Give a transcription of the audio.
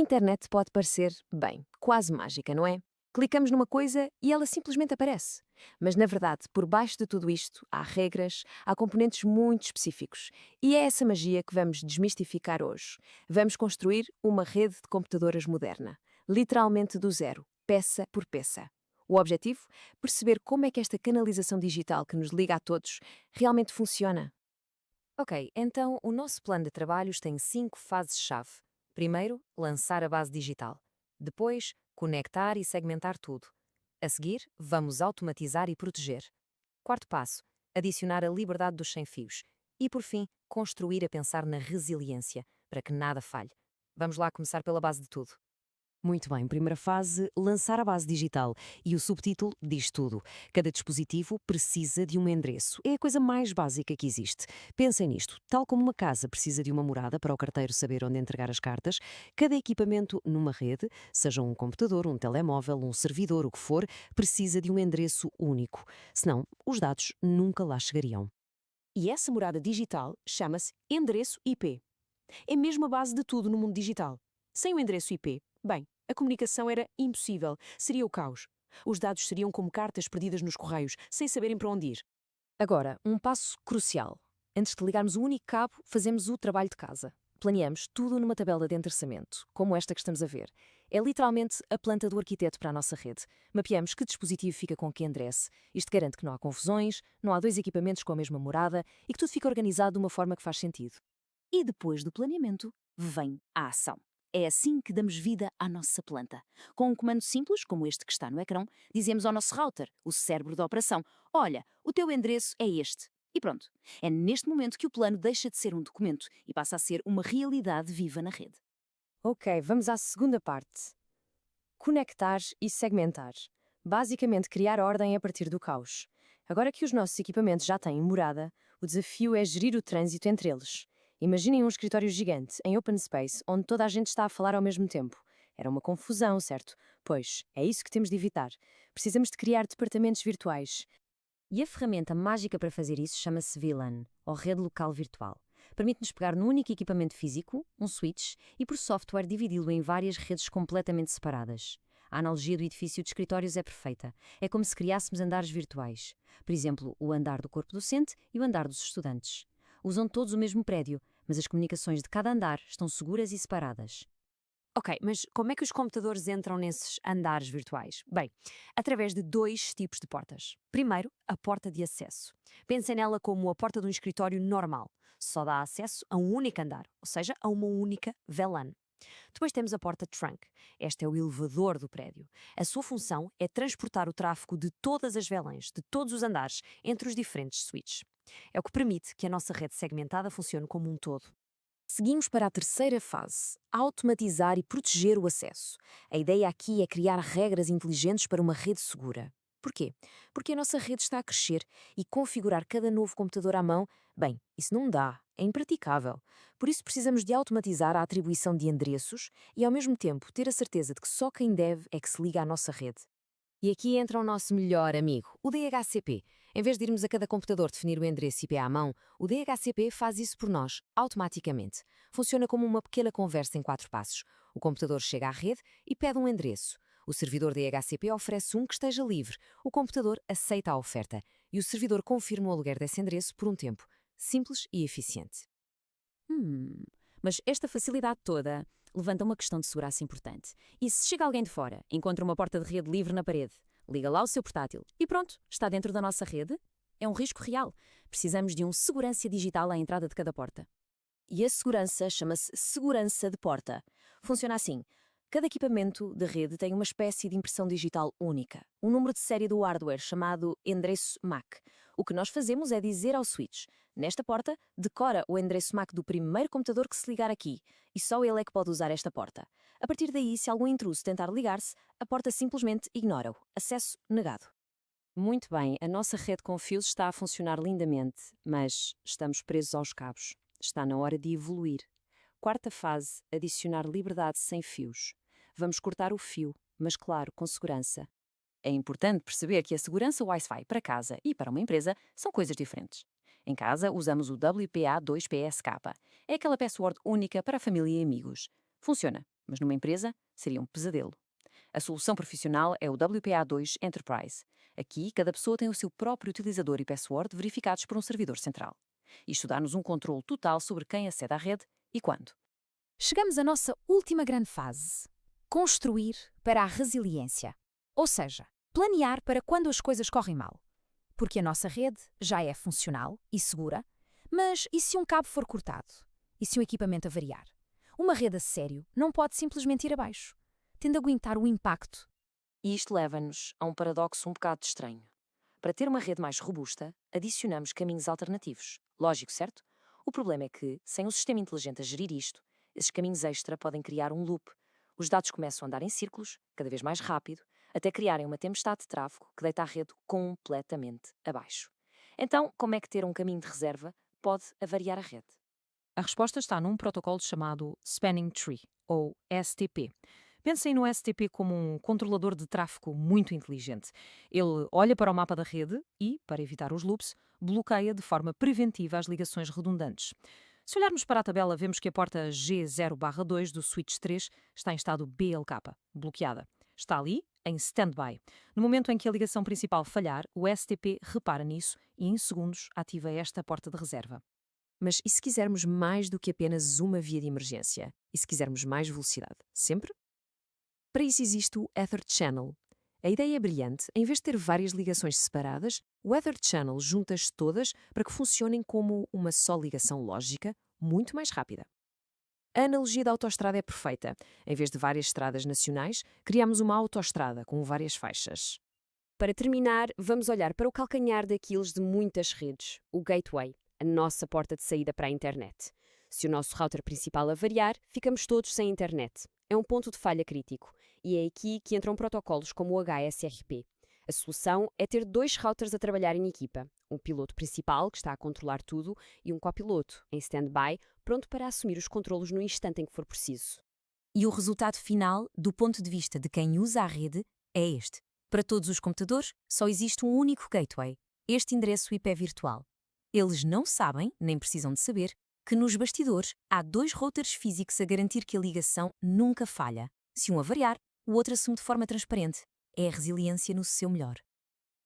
internet pode parecer, bem, quase mágica, não é? Clicamos numa coisa e ela simplesmente aparece. Mas, na verdade, por baixo de tudo isto, há regras, há componentes muito específicos. E é essa magia que vamos desmistificar hoje. Vamos construir uma rede de computadoras moderna, literalmente do zero, peça por peça. O objetivo? Perceber como é que esta canalização digital que nos liga a todos realmente funciona. Ok, então o nosso plano de trabalhos tem 5 fases-chave. Primeiro, lançar a base digital. Depois, conectar e segmentar tudo. A seguir, vamos automatizar e proteger. Quarto passo, adicionar a liberdade dos sem-fios. E, por fim, construir a pensar na resiliência, para que nada falhe. Vamos lá começar pela base de tudo. Muito bem, primeira fase, lançar a base digital. E o subtítulo diz tudo. Cada dispositivo precisa de um endereço. É a coisa mais básica que existe. Pensem nisto. Tal como uma casa precisa de uma morada para o carteiro saber onde entregar as cartas, cada equipamento numa rede, seja um computador, um telemóvel, um servidor, o que for, precisa de um endereço único. Senão, os dados nunca lá chegariam. E essa morada digital chama-se endereço IP. É mesmo a base de tudo no mundo digital. Sem o endereço IP, bem, a comunicação era impossível, seria o caos. Os dados seriam como cartas perdidas nos correios, sem saberem para onde ir. Agora, um passo crucial. Antes de ligarmos o único cabo, fazemos o trabalho de casa. Planeamos tudo numa tabela de endereçamento, como esta que estamos a ver. É literalmente a planta do arquiteto para a nossa rede. Mapeamos que dispositivo fica com que endereço. Isto garante que não há confusões, não há dois equipamentos com a mesma morada e que tudo fica organizado de uma forma que faz sentido. E depois do planeamento, vem a ação. É assim que damos vida à nossa planta. Com um comando simples, como este que está no ecrã, dizemos ao nosso router, o cérebro da operação: olha, o teu endereço é este. E pronto. É neste momento que o plano deixa de ser um documento e passa a ser uma realidade viva na rede. Ok, vamos à segunda parte. Conectar e segmentar. Basicamente, criar ordem a partir do caos. Agora que os nossos equipamentos já têm morada, o desafio é gerir o trânsito entre eles. Imaginem um escritório gigante, em open space, onde toda a gente está a falar ao mesmo tempo. Era uma confusão, certo? Pois, é isso que temos de evitar. Precisamos de criar departamentos virtuais. E a ferramenta mágica para fazer isso chama-se VLAN, ou Rede Local Virtual. Permite-nos pegar num único equipamento físico, um switch, e por software dividi-lo em várias redes completamente separadas. A analogia do edifício de escritórios é perfeita. É como se criássemos andares virtuais. Por exemplo, o andar do corpo docente e o andar dos estudantes. Usam todos o mesmo prédio, mas as comunicações de cada andar estão seguras e separadas. Ok, mas como é que os computadores entram nesses andares virtuais? Bem, através de dois tipos de portas. Primeiro, a porta de acesso. Pensem nela como a porta de um escritório normal. Só dá acesso a um único andar, ou seja, a uma única VLAN. Depois temos a porta trunk. Este é o elevador do prédio. A sua função é transportar o tráfego de todas as VLANs, de todos os andares, entre os diferentes switches. É o que permite que a nossa rede segmentada funcione como um todo. Seguimos para a terceira fase, automatizar e proteger o acesso. A ideia aqui é criar regras inteligentes para uma rede segura. Porquê? Porque a nossa rede está a crescer e configurar cada novo computador à mão, bem, isso não dá, é impraticável. Por isso precisamos de automatizar a atribuição de endereços e ao mesmo tempo ter a certeza de que só quem deve é que se liga à nossa rede. E aqui entra o nosso melhor amigo, o DHCP. Em vez de irmos a cada computador definir o endereço IP à mão, o DHCP faz isso por nós, automaticamente. Funciona como uma pequena conversa em 4 passos. O computador chega à rede e pede um endereço. O servidor DHCP oferece um que esteja livre. O computador aceita a oferta e o servidor confirma o aluguer desse endereço por um tempo. Simples e eficiente. Mas esta facilidade toda levanta uma questão de segurança importante. E se chega alguém de fora, encontra uma porta de rede livre na parede, liga lá o seu portátil e pronto, está dentro da nossa rede? É um risco real. Precisamos de um segurança digital à entrada de cada porta. E a segurança chama-se segurança de porta. Funciona assim. Cada equipamento de rede tem uma espécie de impressão digital única, um número de série do hardware chamado endereço MAC. O que nós fazemos é dizer ao switch: nesta porta, decora o endereço MAC do primeiro computador que se ligar aqui, e só ele é que pode usar esta porta. A partir daí, se algum intruso tentar ligar-se, a porta simplesmente ignora-o. Acesso negado. Muito bem, a nossa rede com fios está a funcionar lindamente, mas estamos presos aos cabos. Está na hora de evoluir. Quarta fase, adicionar liberdade sem fios. Vamos cortar o fio, mas claro, com segurança. É importante perceber que a segurança Wi-Fi para casa e para uma empresa são coisas diferentes. Em casa, usamos o WPA2PSK. É aquela password única para a família e amigos. Funciona, mas numa empresa seria um pesadelo. A solução profissional é o WPA2 Enterprise. Aqui, cada pessoa tem o seu próprio utilizador e password verificados por um servidor central. Isto dá-nos um controle total sobre quem acede à rede e quando. Chegamos à nossa última grande fase: construir para a resiliência. Ou seja, planear para quando as coisas correm mal. Porque a nossa rede já é funcional e segura, mas e se um cabo for cortado? E se um equipamento avariar? Uma rede a sério não pode simplesmente ir abaixo. Tem de aguentar o impacto. E isto leva-nos a um paradoxo um bocado estranho. Para ter uma rede mais robusta, adicionamos caminhos alternativos. Lógico, certo? O problema é que, sem um sistema inteligente a gerir isto, esses caminhos extra podem criar um loop. Os dados começam a andar em círculos, cada vez mais rápido, até criarem uma tempestade de tráfego que deita a rede completamente abaixo. Então, como é que ter um caminho de reserva pode avariar a rede? A resposta está num protocolo chamado Spanning Tree, ou STP. Pensem no STP como um controlador de tráfego muito inteligente. Ele olha para o mapa da rede e, para evitar os loops, bloqueia de forma preventiva as ligações redundantes. Se olharmos para a tabela, vemos que a porta G0/2 do switch 3 está em estado BLK, bloqueada. Está ali, em standby. No momento em que a ligação principal falhar, o STP repara nisso e, em segundos, ativa esta porta de reserva. Mas e se quisermos mais do que apenas uma via de emergência? E se quisermos mais velocidade? Sempre? Para isso existe o Ether Channel. A ideia é brilhante. Em vez de ter várias ligações separadas, o Ether Channel junta-as todas para que funcionem como uma só ligação lógica, muito mais rápida. A analogia da autoestrada é perfeita. Em vez de várias estradas nacionais, criamos uma autoestrada com várias faixas. Para terminar, vamos olhar para o calcanhar daqueles de muitas redes, o gateway, a nossa porta de saída para a internet. Se o nosso router principal avariar, ficamos todos sem internet. É um ponto de falha crítico, e é aqui que entram protocolos como o HSRP. A solução é ter 2 routers a trabalhar em equipa, um piloto principal, que está a controlar tudo, e um copiloto, em stand-by, pronto para assumir os controlos no instante em que for preciso. E o resultado final, do ponto de vista de quem usa a rede, é este. Para todos os computadores, só existe um único gateway, este endereço IP virtual. Eles não sabem, nem precisam de saber, que nos bastidores há 2 routers físicos a garantir que a ligação nunca falha. Se um avariar, o outro assume de forma transparente. É a resiliência no seu melhor.